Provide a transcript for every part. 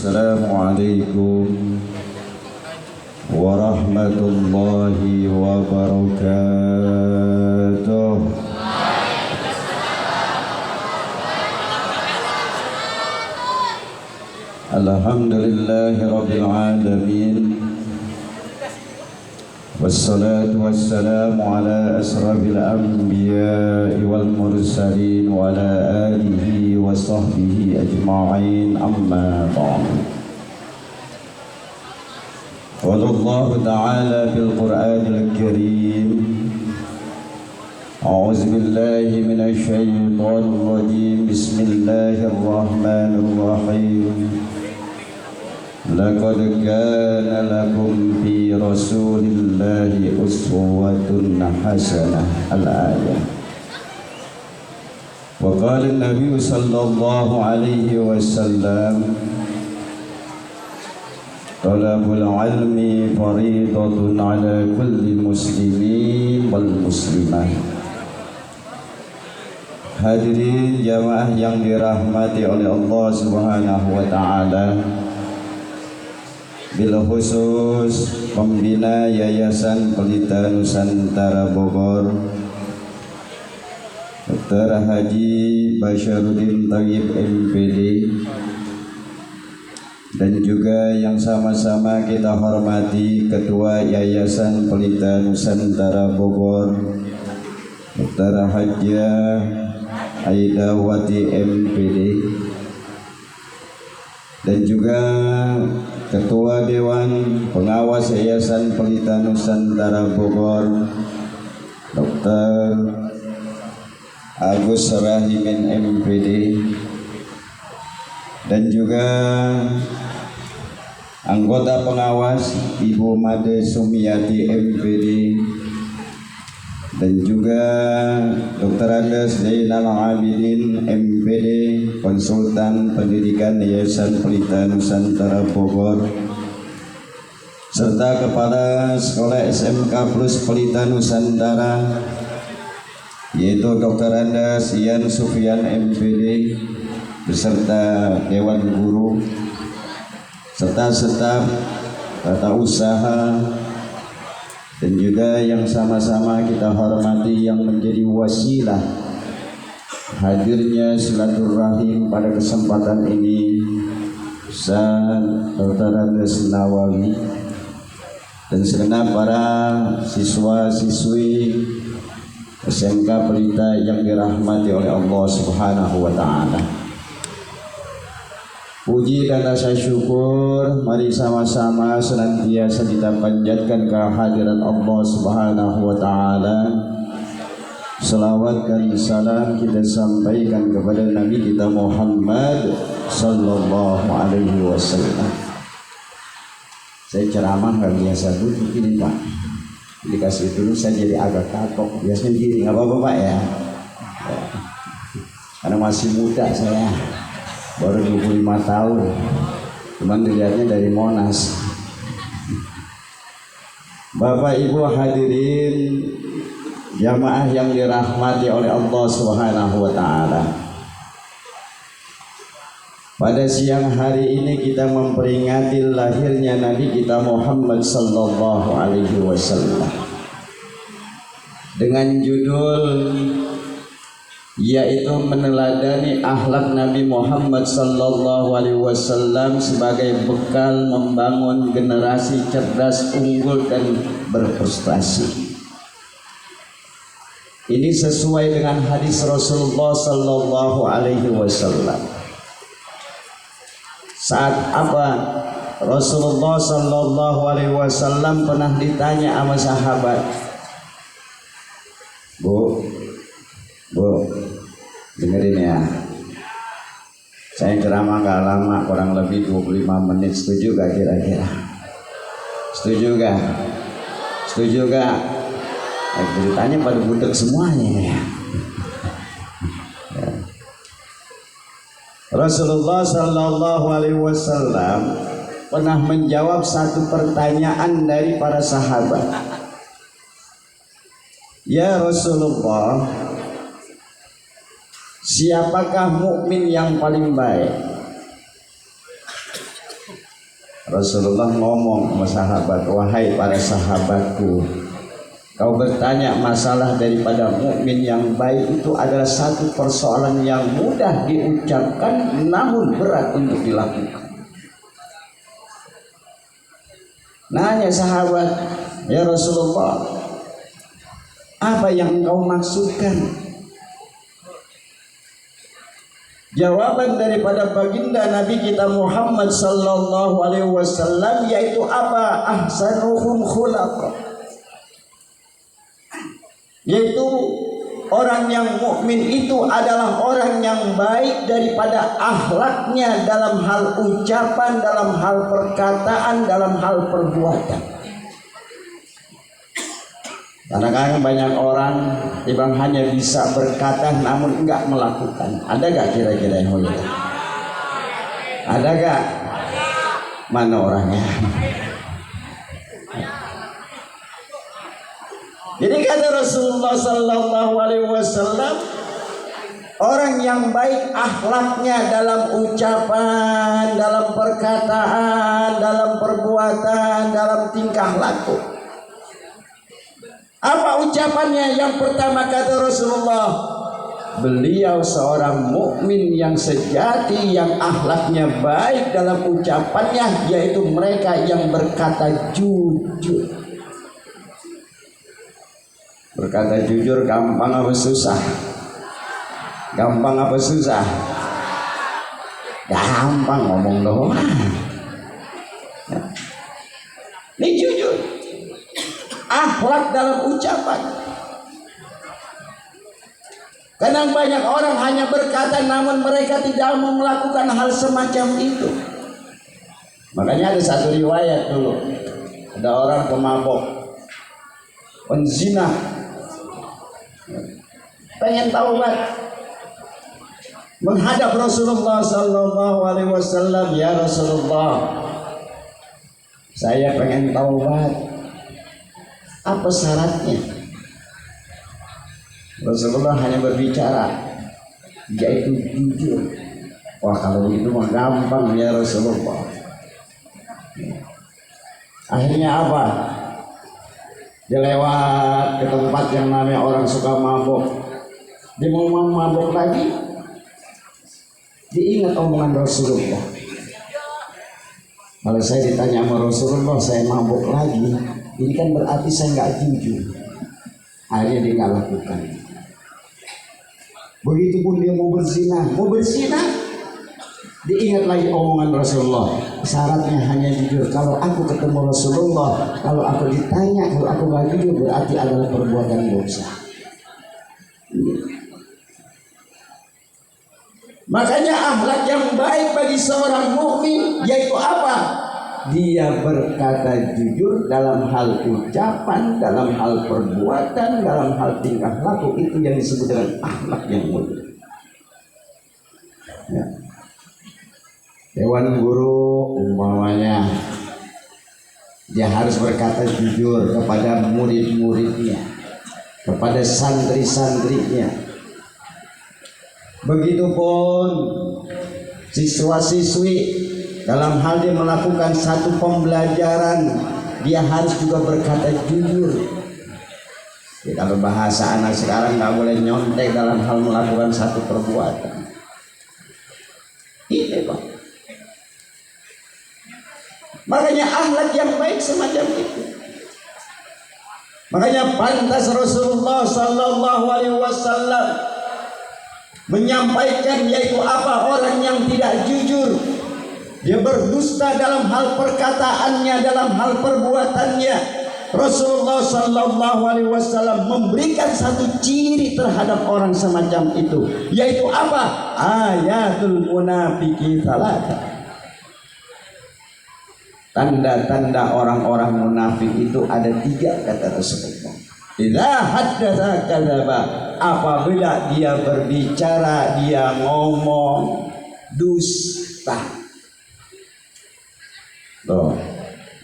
Assalamualaikum warahmatullahi wabarakatuh. Alhamdulillahi rabbil alamin. Wassalatu wassalamu ala asrafil anbiya'i wal mursalin wa ala alihi wa sahbihi ajma'in, amma ba'd. Qala Allah ta'ala fil Qur'anil Karim, a'udzu billahi minasy syaithanir rajim. Bismillahir rahmanir rahim. Laqad kana lakum fi rasulillahi uswatun hasanah. Al-ayah. Wa qala an-nabiy sallallahu alaihi wasallam, talabul ilmi fariidatun ala kulli muslimin wal muslimah. Hadirin jamaah yang dirahmati oleh Allah Subhanahu wa taala, bila khusus pembina Yayasan Pelita Nusantara Bogor, Dr. Haji Basyaruddin Thayyib MPD, dan juga yang sama-sama kita hormati Ketua Yayasan Pelita Nusantara Bogor, Dr. Hajjah Aidawati MPD, dan juga Ketua Dewan Pengawas Yayasan Pelita Nusantara Bogor, Dr. Agus Rahimin MPD, dan juga anggota pengawas Ibu Made Sumiati MPD, dan juga Dr. Andes Zainal Abidin MPD, konsultan pendidikan Yayasan Pelita Nusantara Bogor, serta Kepala Sekolah SMK Plus Pelita Nusantara, yaitu Dr. Andes Ian Sufyan MPD, beserta Dewan Guru, serta staf tata usaha, dan juga yang sama-sama kita hormati yang menjadi wasilah hadirnya silaturahim pada kesempatan ini, Ustaz Dr. Andes Nawawi, dan segenap para siswa-siswi SMK Pelita yang dirahmati oleh Allah Subhanahu wa taala. Puji dan rasa syukur mari sama-sama senantiasa kita panjatkan kehadiran Allah Subhanahu wa taala. Selawat dan salam kita sampaikan kepada Nabi kita Muhammad sallallahu alaihi wasallam. Saya ceramah nggak biasa duduk ini Pak. Dikasih dulu saya jadi agak katok. Biasanya gini, nggak apa-apa Pak ya. Karena masih muda saya. Baru 25 tahun, cuman dilihatnya dari Monas. Bapak Ibu hadirin jamaah yang dirahmati oleh Allah Subhanahu wa taala. Pada siang hari ini kita memperingati lahirnya Nabi kita Muhammad sallallahu alaihi wasallam dengan judul yaitu meneladani akhlak Nabi Muhammad sallallahu alaihi wasallam sebagai bekal membangun generasi cerdas, unggul dan berprestasi. Ini sesuai dengan hadis Rasulullah sallallahu alaihi wasallam. Saat apa Rasulullah sallallahu alaihi wasallam pernah ditanya sama sahabat, Bu, dengerin ya, saya ceramah gak lama, kurang lebih 25 menit. Setuju gak kira-kira? Setuju gak? Setuju gak? Beritanya pada budek semuanya ya. Rasulullah sallallahu alaihi wasallam pernah menjawab satu pertanyaan dari para sahabat. Ya Rasulullah, siapakah mukmin yang paling baik? Rasulullah ngomong sama sahabat, wahai para sahabatku, kau bertanya masalah daripada mukmin yang baik itu adalah satu persoalan yang mudah diucapkan namun berat untuk dilakukan. Nanya sahabat, ya Rasulullah, apa yang engkau maksudkan? Jawaban daripada baginda Nabi kita Muhammad sallallahu alaihi wasallam yaitu apa? Ahsanuhum khulaqa. Yaitu orang yang mukmin itu adalah orang yang baik daripada akhlaknya dalam hal ucapan, dalam hal perkataan, dalam hal perbuatan. Kadang-kadang banyak orang tiba hanya bisa berkata namun enggak melakukan. Ada gak kira-kira yang begitu? Ada gak? Mana orangnya? Jadi kata Rasulullah sallallahu alaihi wasallam, orang yang baik akhlaknya dalam ucapan, dalam perkataan, dalam perbuatan, dalam tingkah laku. Apa ucapannya? Yang pertama kata Rasulullah, beliau seorang mukmin yang sejati, yang akhlaknya baik dalam ucapannya, yaitu mereka yang berkata jujur. Berkata jujur gampang apa susah? Gampang apa susah? Gampang, ngomong doang. Ini jujur. Akhlak dalam ucapan. Kadang banyak orang hanya berkata namun mereka tidak mau melakukan hal semacam itu. Makanya ada satu riwayat dulu, ada orang pemabok, penzina, pengen taubat, menghadap Rasulullah sallallahu alaihi wasallam, ya Rasulullah, saya pengen taubat. Apa syaratnya? Rasulullah hanya berbicara, yaitu jujur. Wah, kalau itu mah gampang ya Rasulullah. Akhirnya apa? Dia lewat ke tempat yang namanya orang suka mabuk. Dia mau mabuk lagi, diingat omongan Rasulullah. Kalau saya ditanya sama Rasulullah, saya mabuk lagi, ini kan berarti saya nggak jujur. Akhirnya dia nggak lakukan. Begitupun dia mau berzina, diingat lagi omongan Rasulullah. Syaratnya hanya jujur. Kalau aku ketemu Rasulullah, kalau aku ditanya, kalau aku nggak jujur, berarti adalah perbuatan dosa. Makanya akhlak yang baik bagi seorang mukmin yaitu apa? Dia berkata jujur dalam hal ucapan, dalam hal perbuatan, dalam hal tingkah laku. Itu yang disebut dengan akhlak yang mulia. Ya. Dewan guru umpamanya, dia harus berkata jujur kepada murid-muridnya, kepada santri-santrinya. Begitupun siswa-siswi, dalam hal dia melakukan satu pembelajaran, dia harus juga berkata jujur. Ya, kalau bahasa anak sekarang nggak boleh nyontek dalam hal melakukan satu perbuatan. Ini Pak. Makanya akhlak yang baik semacam itu. Makanya pantas Rasulullah sallallahu alaihi wasallam menyampaikan yaitu apa? Orang yang tidak jujur, dia berdusta dalam hal perkataannya, dalam hal perbuatannya. Rasulullah sallallahu alaihi wasallam memberikan satu ciri terhadap orang semacam itu, yaitu apa? Ayatul munafiqi salata. Tanda-tanda orang-orang munafik itu ada 3 kata Rasulullah. Idza haddatsa kadzaba, apabila dia berbicara dia ngomong dusta. Loh.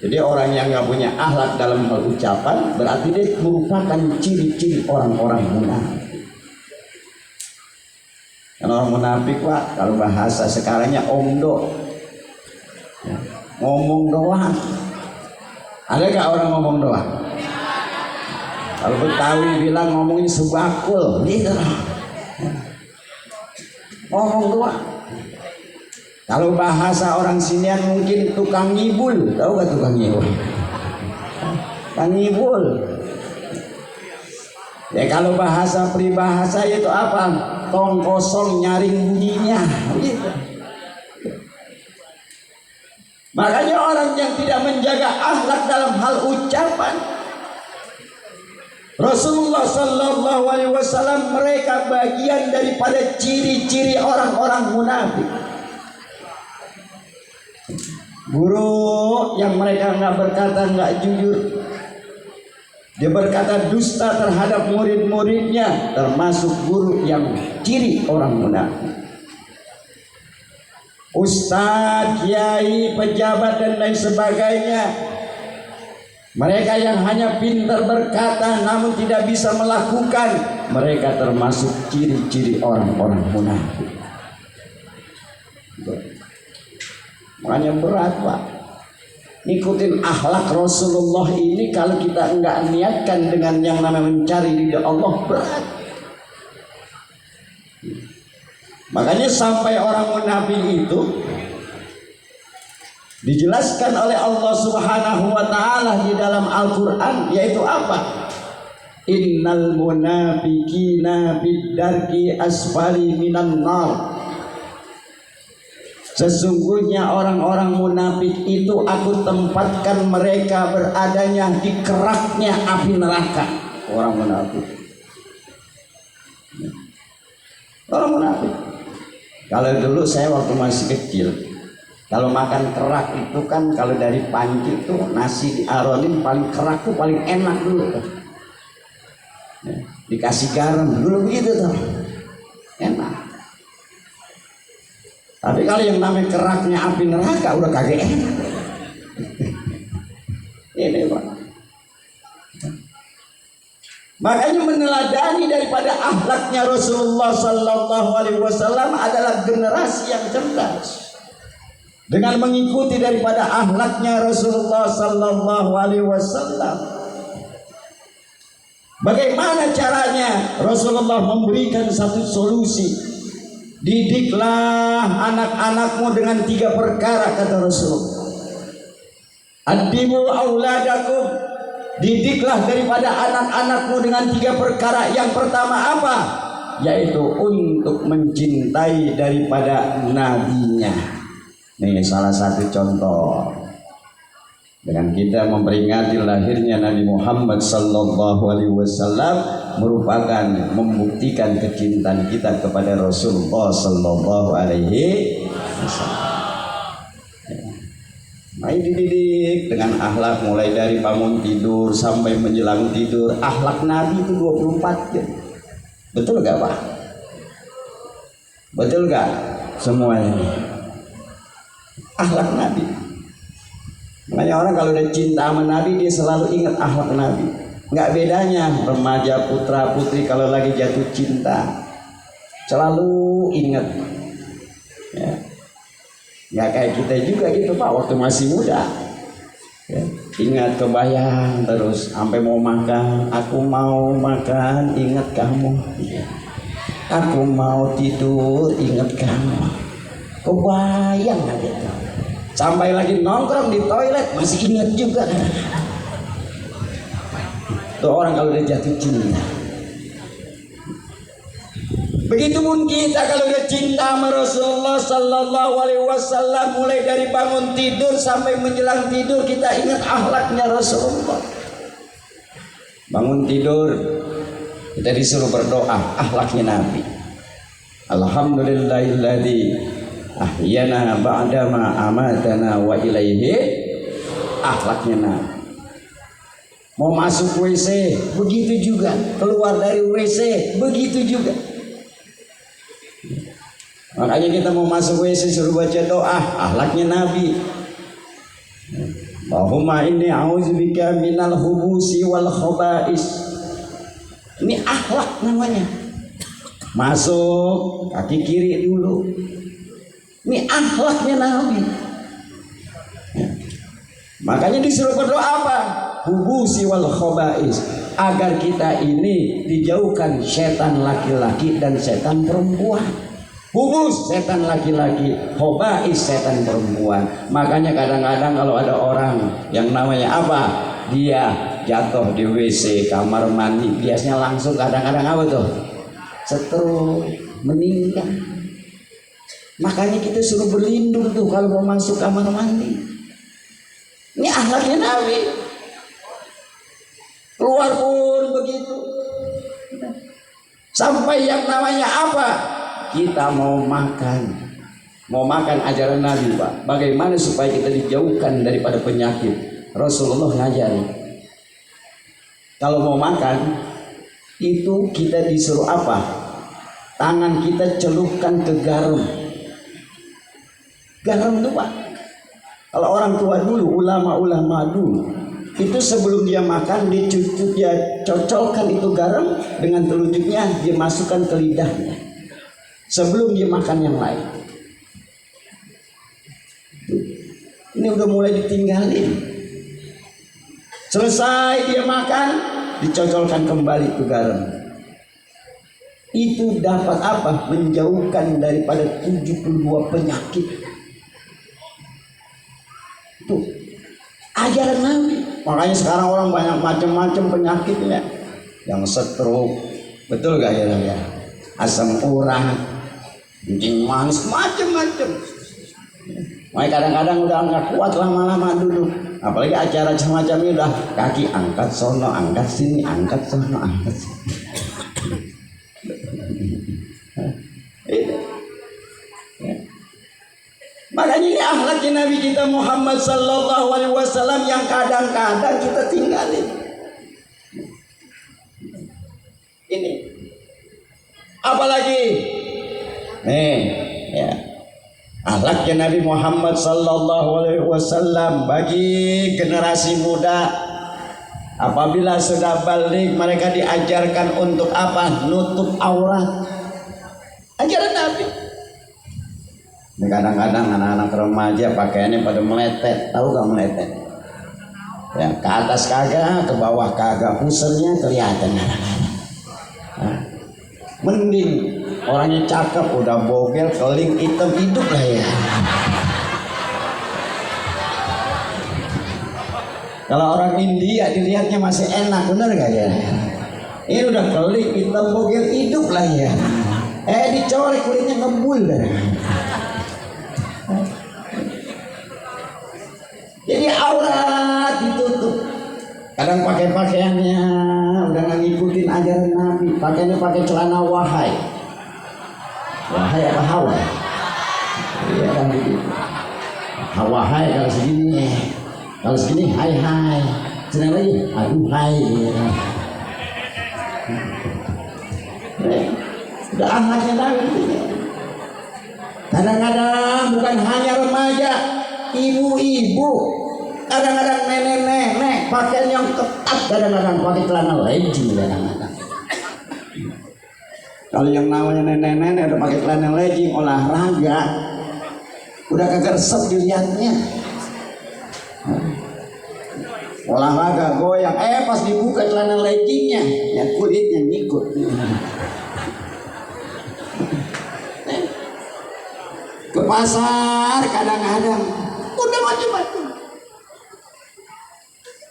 Jadi orang yang nggak punya akhlak dalam hal ucapan berarti dia merupakan ciri-ciri orang-orang munafik. Karena orang munafik Pak, kalau bahasa sekarangnya omdo. Ngomong doang. Ada gak orang ngomong doang? Kalau Betawi bilang ngomongin sebakul, gitu. Ngomong doang. Kalau bahasa orang sinian mungkin tukang ngibul. Tahu gak tukang ngibul? Tukang ngibul. Ya kalau bahasa peribahasa itu apa? Tong kosong nyaring bunyinya, gitu. Makanya orang yang tidak menjaga akhlak dalam hal ucapan, Rasulullah Sallallahu Alaihi Wasallam mereka bagian daripada ciri-ciri orang-orang munafik. Guru yang mereka nggak berkata nggak jujur, dia berkata dusta terhadap murid-muridnya, termasuk guru yang ciri orang munafik. Ustadz, kiai, pejabat dan lain sebagainya, mereka yang hanya pintar berkata namun tidak bisa melakukan, mereka termasuk ciri-ciri orang-orang munafik. Makanya berat, Pak. Ngikutin akhlak Rasulullah ini kalau kita enggak niatkan dengan yang namanya mencari ridha Allah, berat. Makanya sampai orang munafik itu dijelaskan oleh Allah Subhanahu wa taala di dalam Al-Qur'an, yaitu apa? Innal munafiqina fid-darki asfali minan nar. Sesungguhnya orang-orang munafik itu aku tempatkan mereka beradanya di keraknya api neraka. Orang munafik. Orang munafik. Kalau dulu saya waktu masih kecil, kalau makan kerak itu kan kalau dari panci itu nasi diaronin paling kerak tuh paling enak dulu. Dikasih garam dulu begitu tuh, enak. Tapi kalau yang namanya keraknya api neraka udah kagak enak. Ini Pak. Makanya meneladani daripada akhlaknya Rasulullah Sallallahu Alaihi Wasallam adalah generasi yang cerdas. Dengan mengikuti daripada akhlaknya Rasulullah Sallallahu Alaihi Wasallam, bagaimana caranya? Rasulullah memberikan satu solusi. Didiklah anak-anakmu dengan 3 perkara, kata Rasulullah. Addibu auladakum. Didiklah daripada anak-anakmu dengan 3 perkara. Yang pertama apa? Yaitu untuk mencintai daripada nabinya. Ini salah satu contoh. Dengan kita memperingati lahirnya Nabi Muhammad Sallallahu Alaihi Wasallam merupakan membuktikan kecintaan kita kepada Rasulullah Sallallahu Alaihi Wasallam. Mari dididik dengan akhlak mulai dari bangun tidur sampai menjelang tidur. Akhlak Nabi itu 24 jam. Betul gak Pak? Betul gak semuanya? Akhlak Nabi. Makanya orang kalau udah cinta sama Nabi dia selalu ingat akhlak Nabi. Nggak bedanya remaja putra putri kalau lagi jatuh cinta selalu ingat. Ya. Nggak kayak kita juga gitu Pak, waktu masih muda. Ya. Ingat kebayang terus sampai mau makan, aku mau makan ingat kamu. Ya. Aku mau tidur ingat kamu. Kebayang nggak gitu? Sampai lagi nongkrong di toilet masih ingat juga. Tuh orang kalau udah jatuh cinta. Begitupun kita kalau udah cinta sama Rasulullah Sallallahu Alaihi Wasallam, mulai dari bangun tidur sampai menjelang tidur kita ingat akhlaknya Rasulullah. Bangun tidur kita disuruh berdoa akhlaknya Nabi. Alhamdulillahilladzi ahyana ba'dama amatana wa ilaihi, akhlaknya Nabi. Mau masuk WC begitu juga, keluar dari WC begitu juga. Makanya kita mau masuk WC suruh baca doa akhlaknya Nabi. Allahumma inni a'udzubika minal khubusi wal khaba'is. Ini akhlak namanya. Masuk kaki kiri dulu. Ini akhlaknya Nabi. Ya. Makanya disuruh berdoa apa? Hubusi wal khobais, agar kita ini dijauhkan setan laki-laki dan setan perempuan. Hubus setan laki-laki, khobais setan perempuan. Makanya kadang-kadang kalau ada orang yang namanya apa, dia jatuh di WC kamar mandi, biasanya langsung kadang-kadang apa tuh? Stroke, meninggal. Makanya kita suruh berlindung tuh kalau mau masuk kamar mandi. Ini akhlaknya Nabi. Keluar pun begitu. Sampai yang namanya apa? Kita mau makan ajaran Nabi, Pak. Bagaimana supaya kita dijauhkan daripada penyakit? Rasulullah ngajari. Kalau mau makan, itu kita disuruh apa? Tangan kita celupkan ke garam. Garam itu, Pak. Kalau orang tua dulu, ulama-ulama dulu, itu sebelum dia makan, dia cocokkan itu garam dengan telunjuknya, dia masukkan ke lidahnya. Sebelum dia makan yang lain. Ini udah mulai ditinggalin. Selesai dia makan, dicocolkan kembali ke garam. Itu dapat apa? Menjauhkan daripada 72 penyakit. Itu ajaran Nabi. Makanya sekarang orang banyak macam-macam penyakitnya. Yang stroke, betul gak ya? Asam urat, kencing manis, macam-macam. Makanya kadang-kadang udah nggak kuat lama-lama duduk. Apalagi acara semacam ini udah kaki angkat sono, angkat sini, angkat sono, angkat sini. Makanya ini akhlaknya Nabi kita Muhammad sallallahu alaihi wasallam yang kadang-kadang kita tinggalin. Ini apalagi nih ya, akhlaknya Nabi Muhammad sallallahu alaihi wasallam bagi generasi muda. Apabila sudah balik, mereka diajarkan untuk apa? Nutup aurat. Ajaran Nabi. Kadang-kadang anak-anak remaja pakaiannya pada meletet, tahu gak meletet? Ya, ke atas kagak, ke bawah kagak, pusernya kelihatan kadang-kadang. Nah, mending orangnya cakep, udah bogel, keling, hitam, hidup lah ya. Kalau orang India dilihatnya masih enak, bener gak ya? Ini udah keling, hitam, bogel, hidup lah ya. Dicorek kulitnya ngebul dah. Jadi aurat ditutup. Kadang pakai pakaiannya udah nggak ngikutin ajaran Nabi. Pakaiannya pakai celana wahai. Wahai apa hawai? Iya kan begitu. Wahai kalau segini, kalau segini hai hai. Senang lagi, aduh hai. Udah anaknya Nabi. Kadang-kadang bukan hanya remaja, ibu-ibu, kadang-kadang nenek-nenek pakaian yang ketat, kadang-kadang pakai celana legging, kadang-kadang. Kalau yang namanya nenek-nenek udah pakai celana legging olahraga, udah kagak resep dilihatnya. Olahraga goyang, pas dibuka celana leggingnya, ya kulitnya ngikut. Ke pasar kadang-kadang udah macam-macam.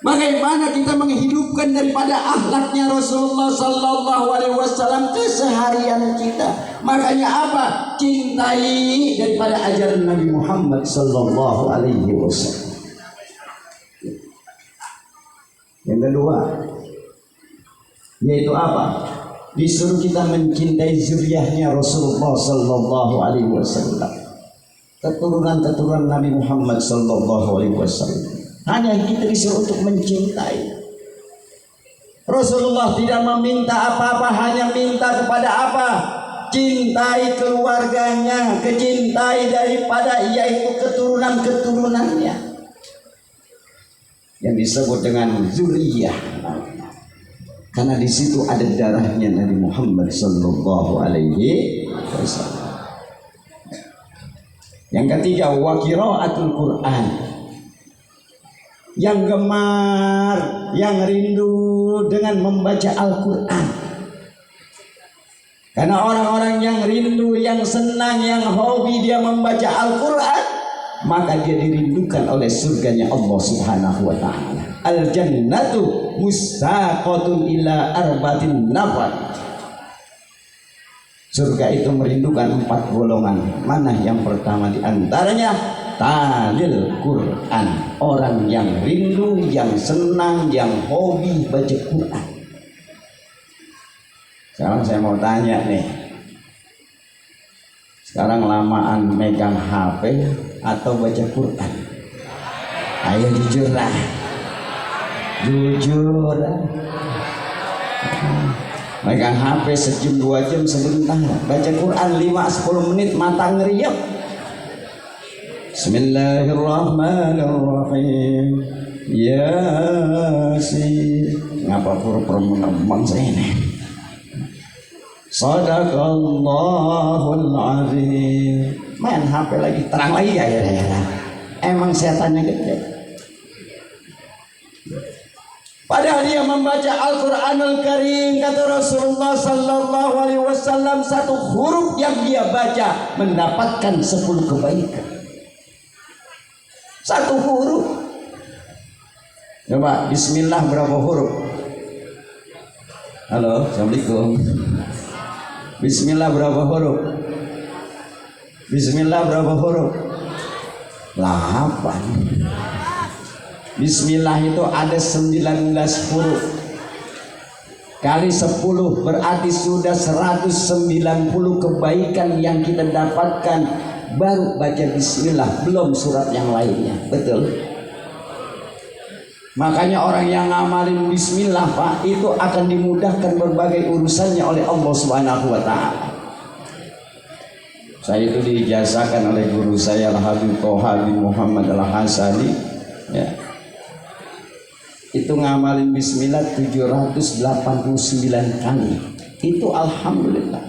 Bagaimana kita menghidupkan daripada akhlaknya Rasulullah sallallahu alaihi wasallam keseharian kita? Makanya apa? Cintai daripada ajaran Nabi Muhammad sallallahu alaihi wasallam. Yang kedua, yaitu apa? Disuruh kita mencintai zuriyahnya Rasulullah sallallahu alaihi wasallam. Keturunan-keturunan Nabi Muhammad sallallahu alaihi wasallam. Hanya kita disuruh untuk mencintai. Rasulullah tidak meminta apa-apa, hanya minta kepada apa? Cintai keluarganya, kecintai daripada yaitu keturunan-keturunannya. Yang disebut dengan zuriyah. Karena di situ ada darahnya Nabi Muhammad sallallahu alaihi wasallam. Yang ketiga, wa qiraatul Quran. yang gemar, yang rindu dengan membaca Al-Quran. Karena orang-orang yang rindu, yang senang, yang hobi dia membaca Al-Quran, maka dia dirindukan oleh surganya Allah Subhanahu wa ta'ala. Al-jannatu mustaqatun ila arbatin nafar. Surga itu merindukan 4 golongan. Mana yang pertama di antaranya? Talil Quran. Orang yang rindu, yang senang, yang hobi baca Quran. Sekarang saya mau tanya nih. Sekarang lamaan megang HP atau baca Quran? Ayo jujur lah. Jujur. Megang HP sejam 2 jam sebentar. Baca Quran 5-10 menit mata ngeriap. Bismillahirrahmanirrahim. Yasin. Ngapa pura-pura menembang saya ini? Sadaqallahul azim. Main HP lagi, terang lagi ya. Emang setannya gede. Padahal dia membaca Al-Quranul Karim, kata Rasulullah Sallallahu Alaihi Wasallam, 1 huruf yang dia baca mendapatkan 10 kebaikan. 1 huruf. Coba Bismillah berapa huruf? Halo, Assalamualaikum. Bismillah berapa huruf? Bismillah berapa huruf? 8. Bismillah itu ada 19 huruf. Kali 10 berarti sudah 190 kebaikan yang kita dapatkan. Baru baca Bismillah, belum surat yang lainnya. Betul? Makanya orang yang ngamalin Bismillah, Pak, itu akan dimudahkan berbagai urusannya oleh Allah Subhanahu wa ta'ala. Saya itu diijazahkan oleh guru saya Al-Habib Toha bin Muhammad Al-Hasani, ya. Itu ngamalin Bismillah 789 kali. Itu alhamdulillah.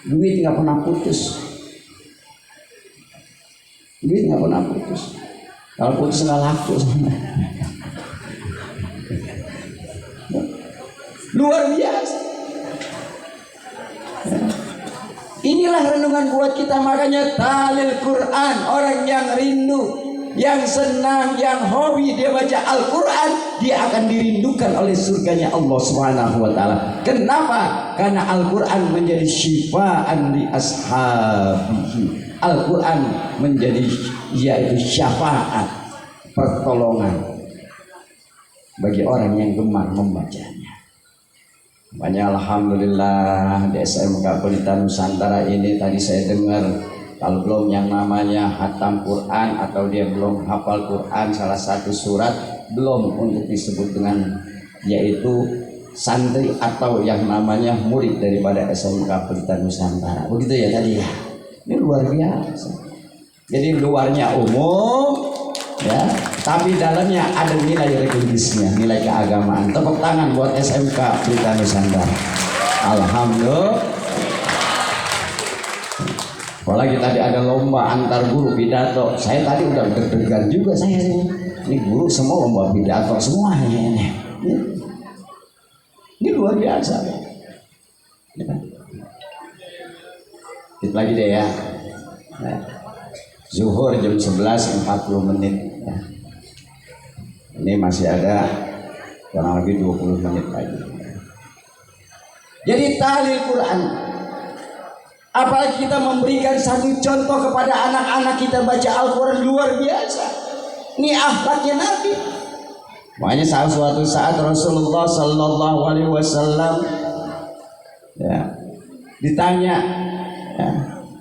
Duit nggak pernah putus. Duit nggak pernah putus. Kalau putus nggak laku. Luar biasa. Inilah renungan buat kita. Makanya talil Quran. Orang yang rindu, yang senang, yang hobi dia baca Al-Quran, dia akan dirindukan oleh surganya Allah Subhanahu wa ta'ala. Kenapa? Karena Al-Quran menjadi syifaan li ashabihi. Al-Quran menjadi yaitu syafaat, pertolongan bagi orang yang gemar membacanya. Makanya alhamdulillah di SMK Pelita Nusantara ini tadi saya dengar, kalau belum yang namanya hatam Quran atau dia belum hafal Quran salah satu surat, belum untuk disebut dengan yaitu santri atau yang namanya murid daripada SMK Pelita Nusantara. Begitu ya tadi ya. Ini luar biasa. Jadi luarnya umum ya, tapi dalamnya ada nilai religiusnya, nilai keagamaan. Tepuk tangan buat SMK Pelita Nusantara. Alhamdulillah. Apalagi tadi ada lomba antar guru pidato. Saya tadi udah deg-degan juga saya ini. Ini guru semua lomba pidato semua ini. Ini luar biasa. Ya. Kita lagi deh ya. Nah, zuhur jam 11.40 menit. Ya. Ini masih ada kurang lebih 20 menit lagi. Jadi tahlil Quran. Apalagi kita memberikan satu contoh kepada anak-anak kita baca Al-Quran, luar biasa. Ini akhlaknya Nabi. Makanya suatu saat Rasulullah Sallallahu Alaihi Wasallam ya, ditanya ya,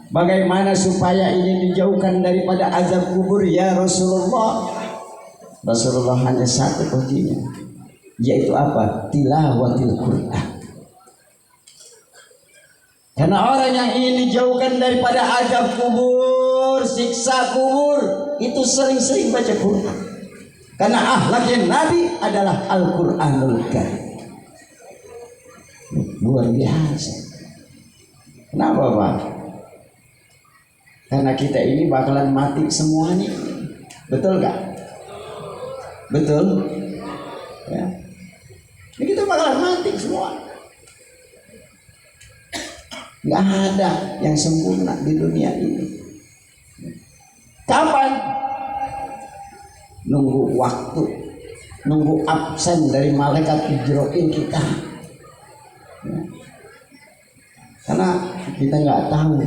bagaimana supaya ini dijauhkan daripada azab kubur ya Rasulullah. Rasulullah hanya satu kuncinya, yaitu apa? Tilawatil Quran. Karena orang yang ingin dijauhkan daripada azab kubur, siksa kubur, itu sering-sering baca Quran. Karena akhlaknya Nabi adalah Al-Quranul Karim. Luar biasa. Kenapa Pak? Karena kita ini bakalan mati semuanya. Betul gak? Betul? Ya. Ini kita bakalan mati semua. Nggak ada yang sempurna di dunia ini. Kapan? Nunggu waktu, nunggu absen dari malaikat ijroin kita. Ya. Karena kita nggak tahu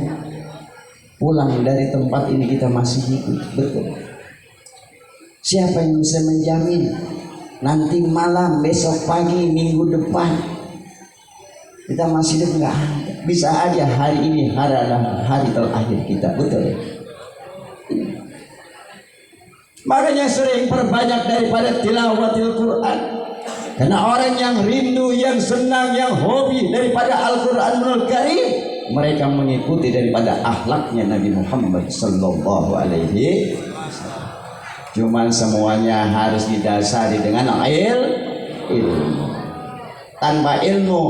pulang dari tempat ini kita masih hidup, betul. Siapa yang bisa menjamin nanti malam, besok pagi, minggu depan kita masih hidup? Nggak ada. Bisa aja hari ini adalah hari terakhir kita, betul. Makanya sering perbanyak daripada tilawatil Quran. Karena orang yang rindu, yang senang, yang hobi daripada Al-Quranul Karim, mereka mengikuti daripada akhlaknya Nabi Muhammad sallallahu alaihi wasallam. Cuman semuanya harus didasari dengan ilmu. Tanpa ilmu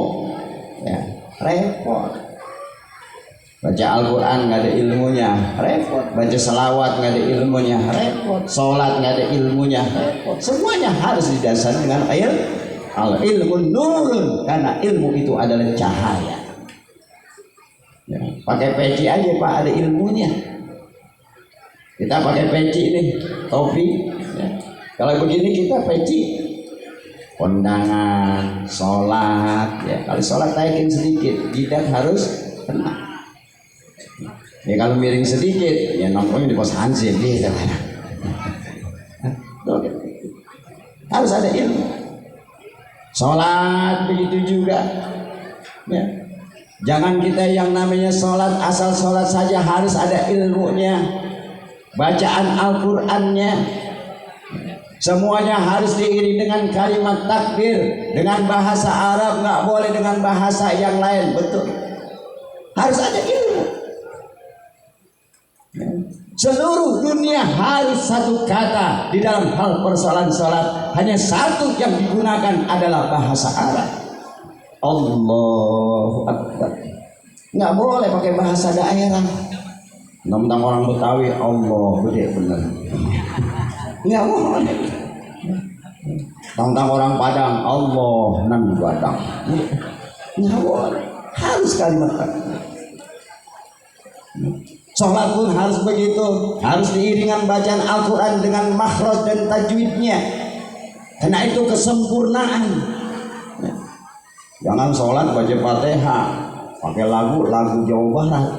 ya repot. Baca Al-Quran nggak ada ilmunya, repot. Baca selawat nggak ada ilmunya, repot. Sholat nggak ada ilmunya, repot. Semuanya harus didasari dengan ilmu nurun, karena ilmu itu adalah cahaya. Ya, pakai peci aja Pak, ada ilmunya. Kita pakai peci ini, topi. Ya. Kalau begini kita peci, kondangan, sholat. Ya, kalau sholat taikin sedikit, jidat harus kena. Ya kalau miring sedikit, ya nongkrongnya di pos hansip gitu. Harus ada ilmu. Sholat begitu juga. Ya. Jangan kita yang namanya sholat asal sholat saja, harus ada ilmunya. Bacaan Al-Qurannya, semuanya harus diiringi dengan kalimat takbir, dengan bahasa Arab, nggak boleh dengan bahasa yang lain, betul. Harus ada ilmu. Seluruh dunia harus satu kata di dalam hal persoalan sholat. Hanya satu yang digunakan adalah bahasa Arab. Allahu Akbar. Nggak boleh pakai bahasa daerah. Tentang orang Betawi, Allah gede bener. Nggak boleh. Tentang orang Padang, Allah nan Padang. Nggak boleh. Harus kalimat takbir. Sholat pun harus begitu, harus diiringan bacaan Al-Quran dengan makhraj dan tajwidnya, karena itu kesempurnaan. Jangan sholat baca Fatihah pakai lagu Jawa Barat,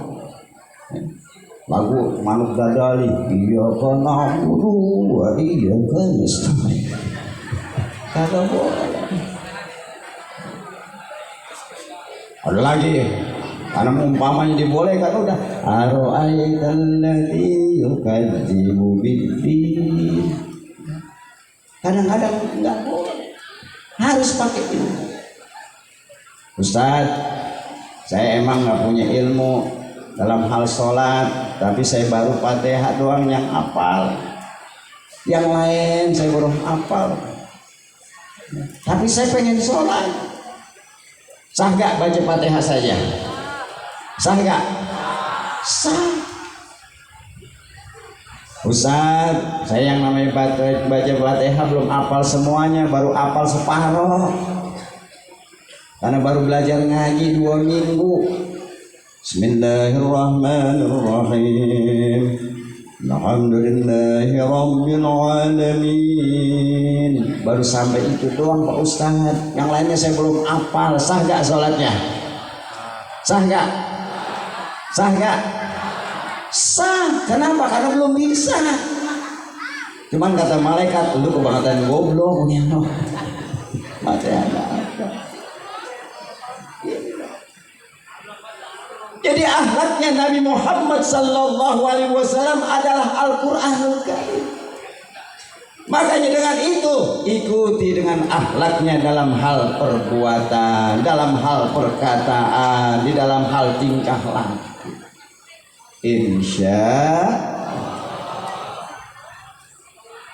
lagu Manuk Dadali, iyyaka na'budu wa iyyaka nasta'in. Kagak boleh. Ada lagi. Karena umpamanya dibolehkan udah. Ara'aital ladzi yukadzibu biddin. Kadang-kadang enggak boleh. Harus pakai ilmu. Ustaz, saya emang nggak punya ilmu dalam hal sholat, tapi saya baru Fatihah doang yang hafal. Yang lain saya belum hafal. Tapi saya pengen sholat. Sah gak baca Fatihah saja? Sah gak? Sah. Ustaz, saya yang namanya baca Fatihah belum hafal semuanya, baru hafal separuh. Karena baru belajar ngaji 2 minggu. Bismillahirrahmanirrahim. Alhamdulillahi rabbil alamin. Baru sampai itu doang Pak Ustaz. Yang lainnya saya belum hafal. Sah gak sholatnya? Sah gak? Sah gak? Sah. Kenapa? Karena belum bisa. Cuman kata malaikat, lu kebangetan goblok ya no. Mati ada apa? Jadi akhlaknya Nabi Muhammad sallallahu alaihi wasallam adalah Al-Qur'anul Karim. Makanya dengan itu ikuti dengan akhlaknya dalam hal perbuatan, dalam hal perkataan, di dalam hal tingkah laku. Insya.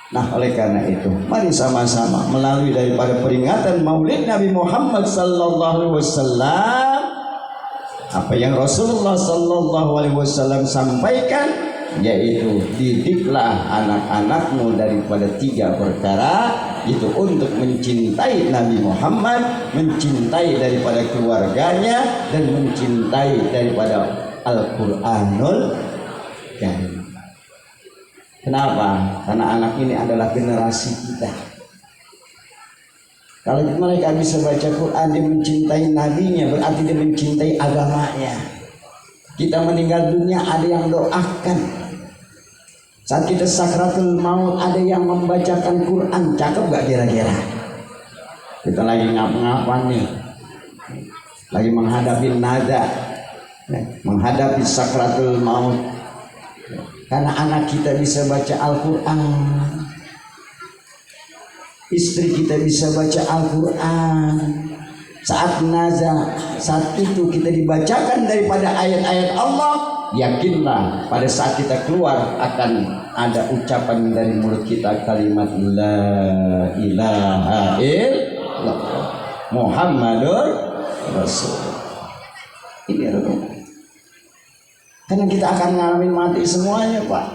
Nah, oleh karena itu, mari sama-sama melalui daripada peringatan Maulid Nabi Muhammad sallallahu alaihi wasallam, apa yang Rasulullah sallallahu alaihi wasallam sampaikan, yaitu didiklah anak-anakmu daripada 3 perkara, itu untuk mencintai Nabi Muhammad, mencintai daripada keluarganya, dan mencintai daripada Al-Quranul Karim. Kenapa? Karena anak ini adalah generasi kita. Kalau mereka bisa baca Quran, dia mencintai nabinya, berarti dia mencintai agamanya. Kita meninggal dunia, ada yang doakan. Saat kita sakratul maut, ada yang membacakan Quran. Cakep gak kira-kira? Kita lagi ngap-ngapan nih, lagi menghadapi nada, menghadapi sakratul maut. Karena anak kita bisa baca Al-Quran, istri kita bisa baca Al-Quran. Saat nazar, saat itu kita dibacakan daripada ayat-ayat Allah, yakinlah pada saat kita keluar akan ada ucapan dari mulut kita, kalimat la ilaha illallah Muhammadur Rasul. Ini adalah karena kita akan ngalamin mati semuanya, Pak.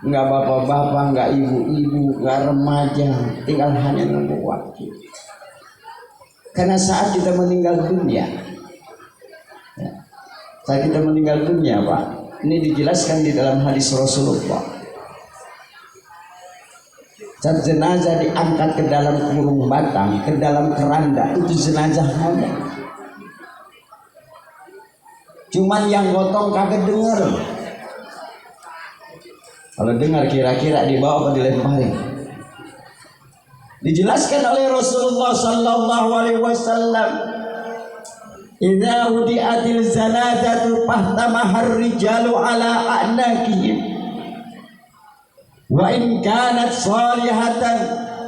Enggak bapak-bapak, enggak ibu-ibu, enggak remaja, tinggal hanya nunggu waktu. Karena saat kita meninggal dunia, saat kita meninggal dunia, Pak, ini dijelaskan di dalam hadis Rasulullah. Saat jenazah diangkat ke dalam kurung batang, ke dalam keranda, itu jenazah ngomong. Cuman yang gotong kagak denger. Kalau dengar kira-kira dibawa apa dilemparin. Dijelaskan oleh Rasulullah sallallahu alaihi wasallam, idza wudi'atil zanazatu fahtamahar rijalu ala a'naqihim wa in kanat salihatan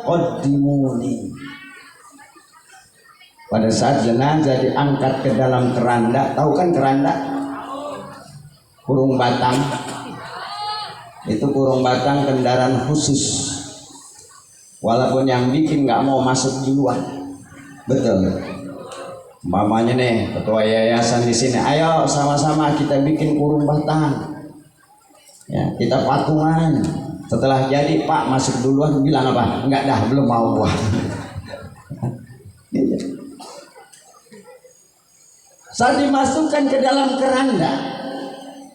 qaddimuni. Pada saat jenazah diangkat ke dalam keranda, tahu kan keranda? Kurung batang. Itu kurung batang kendaraan khusus. Walaupun yang bikin nggak mau masuk duluan. Betul. Mamanya nih, ketua yayasan di sini, ayo sama-sama kita bikin kurung batang. Ya, kita patungan. Setelah jadi, Pak masuk duluan, bilang apa? Enggak dah, belum mau gua. Saat dimasukkan ke dalam keranda,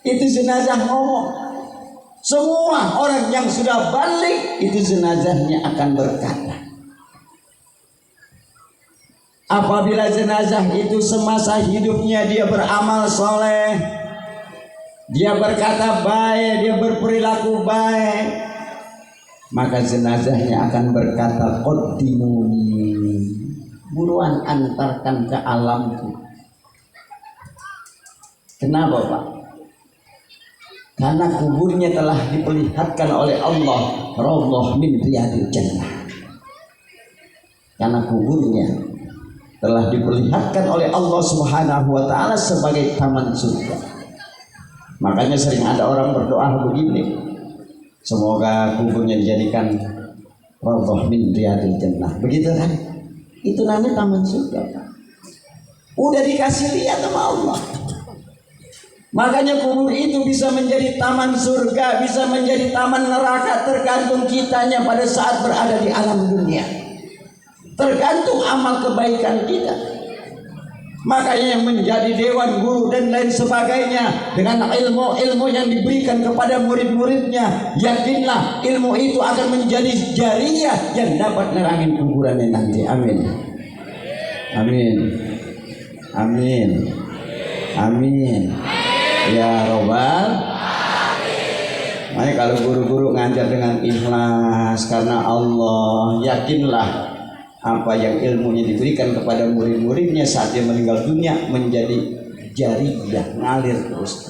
itu jenazah ngomong. Semua orang yang sudah balik, itu jenazahnya akan berkata. Apabila jenazah itu semasa hidupnya dia beramal soleh, dia berkata baik, dia berperilaku baik, maka jenazahnya akan berkata, qaddimuni, buruan antarkan ke alamku. Kenapa, Pak? Karena kuburnya telah diperlihatkan oleh Allah, Raudhah min riyadil jannah. Karena kuburnya telah diperlihatkan oleh Allah Subhanahu wa taala sebagai taman surga. Makanya sering ada orang berdoa begini, semoga kuburnya dijadikan Raudhah min riyadil jannah. Begitu kan? Itu namanya taman surga, Pak. Udah dikasih lihat sama Allah. Makanya kubur itu bisa menjadi taman surga, bisa menjadi taman neraka, tergantung kitanya pada saat berada di alam dunia. Tergantung amal kebaikan kita. Makanya yang menjadi dewan guru dan lain sebagainya, dengan ilmu-ilmu yang diberikan kepada murid-muridnya, yakinlah ilmu itu akan menjadi jariyah yang dapat nerangin kuburannya nanti. Amin. Amin. Amin. Amin. Ya Robbal. Makanya kalau guru-guru ngajar dengan ikhlas karena Allah, yakinlah apa yang ilmunya diberikan kepada murid-muridnya saat dia meninggal dunia menjadi jariyah, ngalir terus.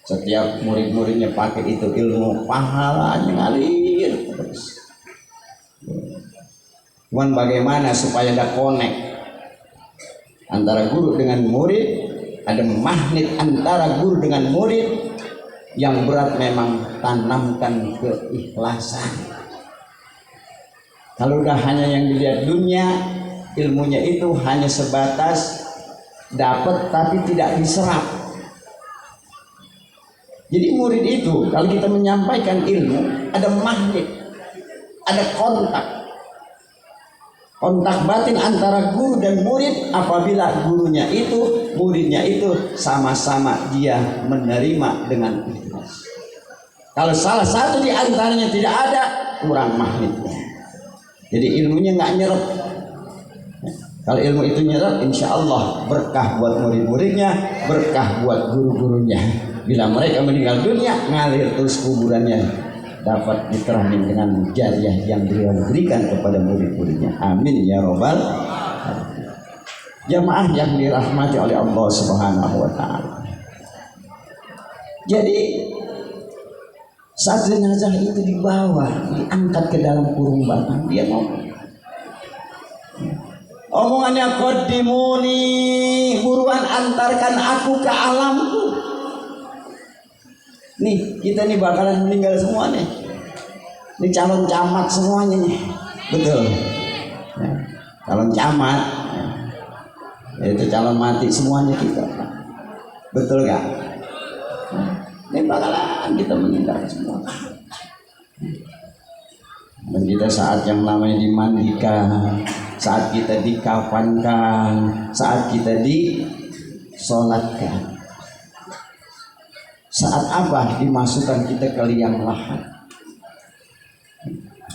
Setiap murid-muridnya pakai itu ilmu, pahalanya ngalir terus. Cuman bagaimana supaya ada connect antara guru dengan murid, ada magnet antara guru dengan murid. Yang berat memang tanamkan keikhlasan. Kalau udah hanya yang dilihat dunia, ilmunya itu hanya sebatas dapat tapi tidak diserap. Jadi murid itu kalau kita menyampaikan ilmu ada magnet, ada kontak batin antara guru dan murid. Apabila gurunya itu, muridnya itu sama-sama dia menerima dengan ikhlas. Kalau salah satu di antaranya tidak ada, kurang magnetnya. Jadi ilmunya nggak nyerap. Kalau ilmu itu nyerap, insya Allah berkah buat murid-muridnya, berkah buat guru-gurunya. Bila mereka meninggal dunia, ngalir terus kuburannya, dapat diterangin dengan jariah yang beliau berikan kepada murid-muridnya. Amin ya robbal alamin. Jamaah yang dirahmati oleh Allah Subhanahu wa ta'ala. Jadi saat jenazah itu dibawa, diangkat ke dalam kurung batang, dia ngomong. Omongannya, qaddimuni, buruan antarkan aku ke alamku. Nih, kita nih bakalan meninggal semua nih. Ini calon camat semuanya nih. Betul. Ya, calon camat. Ya, itu calon mati semuanya kita. Betul gak? Ini bakalan kita meninggal semua. Dan kita saat yang namanya dimandikan, saat kita dikafankan, saat kita disolatkan, saat apa dimasukkan kita ke liang lahat,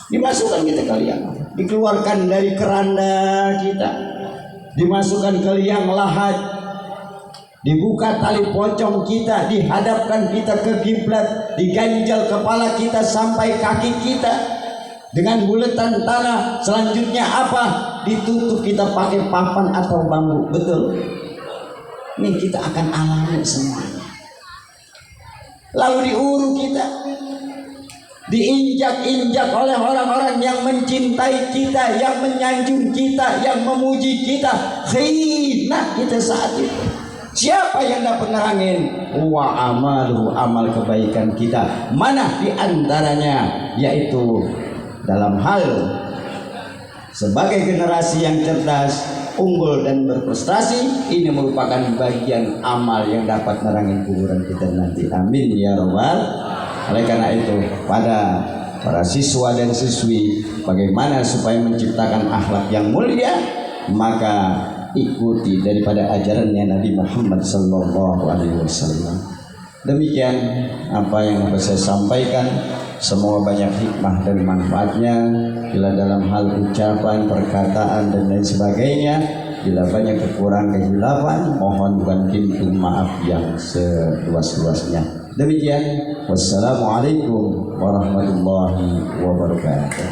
dimasukkan kita ke liang lahat, dikeluarkan dari keranda kita, dimasukkan ke liang lahat, dibuka tali pocong kita, dihadapkan kita ke kiblat, diganjal kepala kita sampai kaki kita dengan bulatan tanah. Selanjutnya apa? Ditutup kita pakai papan atau bambu. Betul. Ini kita akan alami semuanya. Lalu diurut kita, diinjak-injak oleh orang-orang yang mencintai kita, yang menyanjung kita, yang memuji kita. Khina kita saat itu. Siapa yang dapat nerangin? Wa amalu, amal kebaikan kita. Mana di antaranya? Yaitu dalam hal sebagai generasi yang cerdas, unggul dan berprestasi, ini merupakan bagian amal yang dapat nerangin kuburan kita nanti. Amin ya robbal. Oleh karena itu, pada para siswa dan siswi, bagaimana supaya menciptakan akhlak yang mulia, maka ikuti daripada ajarannya Nabi Muhammad sallallahu alaihi wasallam. Demikian apa yang saya sampaikan. Semoga banyak hikmah dan manfaatnya. Bila dalam hal ucapan, perkataan dan lain sebagainya, bila banyak kekurangan kehilafan, mohon bukan pintu maaf yang seluas-luasnya. Demikian, wassalamualaikum warahmatullahi wabarakatuh.